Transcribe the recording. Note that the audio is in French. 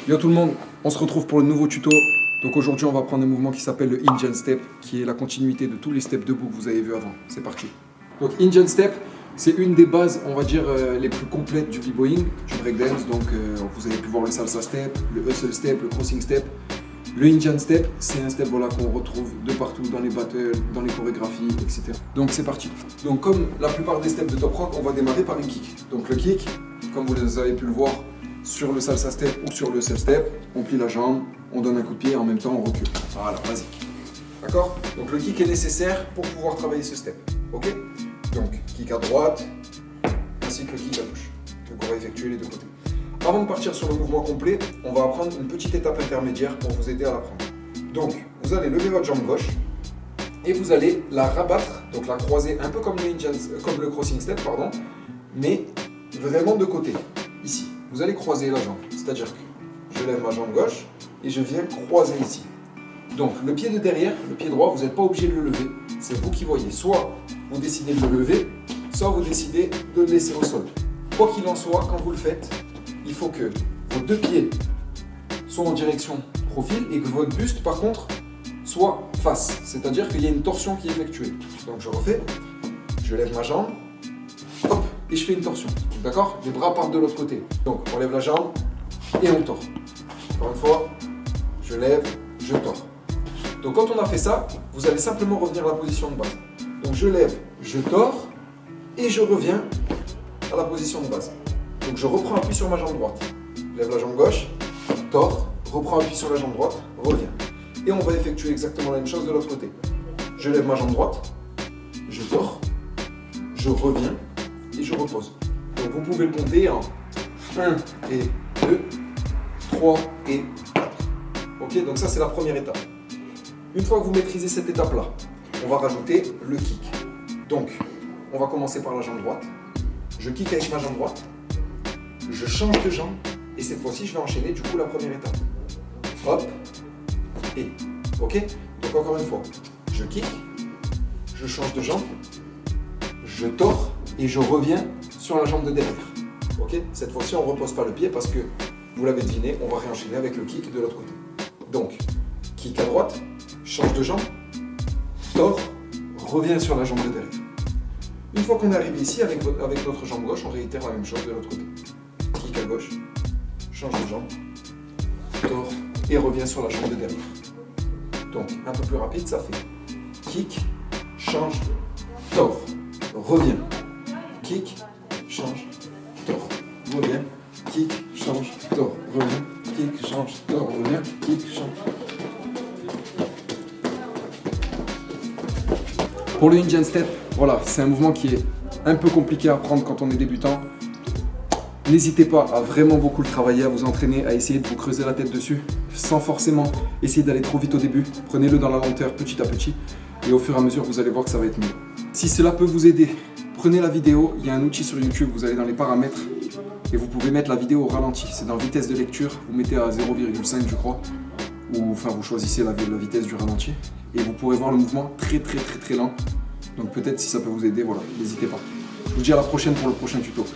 Yo tout le monde, on se retrouve pour le nouveau tuto. Donc aujourd'hui on va prendre un mouvement qui s'appelle le Indian Step, qui est la continuité de tous les steps debout que vous avez vus avant. C'est parti. Donc Indian Step, c'est une des bases, on va dire, les plus complètes du b-boying, du breakdance. Donc vous avez pu voir le salsa step, le hustle step, le crossing step. Le Indian Step, c'est un step voilà, qu'on retrouve de partout dans les battles, dans les chorégraphies, etc. Donc c'est parti. Donc comme la plupart des steps de Top Rock, on va démarrer par une kick. Donc le kick, comme vous avez pu le voir sur le salsa step ou sur le hustle step, on plie la jambe, on donne un coup de pied et en même temps on recule. Voilà, vas-y. D'accord? Donc le kick est nécessaire pour pouvoir travailler ce step. Ok? Donc kick à droite, ainsi que le kick à gauche. Donc on va effectuer les deux côtés. Avant de partir sur le mouvement complet, on va apprendre une petite étape intermédiaire pour vous aider à l'apprendre. Donc, vous allez lever votre jambe gauche et vous allez la rabattre, donc la croiser un peu comme le crossing step, pardon, mais vraiment de côté, ici. Vous allez croiser la jambe, c'est-à-dire que je lève ma jambe gauche et je viens croiser ici. Donc, le pied de derrière, le pied droit, vous n'êtes pas obligé de le lever, c'est vous qui voyez. Soit vous décidez de le lever, soit vous décidez de le laisser au sol. Quoi qu'il en soit, quand vous le faites, il faut que vos deux pieds soient en direction profil et que votre buste, par contre, soit face. C'est-à-dire qu'il y a une torsion qui est effectuée. Donc je refais, je lève ma jambe, hop, et je fais une torsion. D'accord? Les bras partent de l'autre côté. Donc on lève la jambe et on tord. Encore une fois, je lève, je tord. Donc quand on a fait ça, vous allez simplement revenir à la position de base. Donc je lève, je tord et je reviens à la position de base. Donc je reprends appui sur ma jambe droite, lève la jambe gauche, tord, reprends appui sur la jambe droite, reviens. Et on va effectuer exactement la même chose de l'autre côté. Je lève ma jambe droite, je tord, je reviens et je repose. Donc vous pouvez le compter en 1 et 2, 3 et 4. Ok, donc ça c'est la première étape. Une fois que vous maîtrisez cette étape-là, on va rajouter le kick. Donc on va commencer par la jambe droite. Je kick avec ma jambe droite. Je change de jambe et cette fois-ci je vais enchaîner du coup la première étape. Hop et ok. Donc encore une fois, je kick, je change de jambe, je tords et je reviens sur la jambe de derrière. Ok. Cette fois-ci on ne repose pas le pied parce que vous l'avez deviné, on va réenchaîner avec le kick de l'autre côté. Donc kick à droite, change de jambe, tord, reviens sur la jambe de derrière. Une fois qu'on est arrivé ici avec notre jambe gauche, on réitère la même chose de l'autre côté. Kick à gauche, change de jambe, tord et revient sur la jambe de derrière. Donc un peu plus rapide, ça fait kick, change, tord, revient, kick, change, tord, revient, kick, change, tord, revient, kick, change, tord, revient, kick, change. Pour le Indian Step, voilà, c'est un mouvement qui est un peu compliqué à apprendre quand on est débutant. N'hésitez pas à vraiment beaucoup le travailler, à vous entraîner, à essayer de vous creuser la tête dessus, sans forcément essayer d'aller trop vite au début. Prenez-le dans la lenteur petit à petit et au fur et à mesure, vous allez voir que ça va être mieux. Si cela peut vous aider, prenez la vidéo, il y a un outil sur YouTube, vous allez dans les paramètres et vous pouvez mettre la vidéo au ralenti. C'est dans vitesse de lecture, vous mettez à 0,5 je crois, ou enfin vous choisissez la vitesse du ralenti et vous pourrez voir le mouvement très lent. Donc peut-être si ça peut vous aider, voilà, n'hésitez pas. Je vous dis à la prochaine pour le prochain tuto.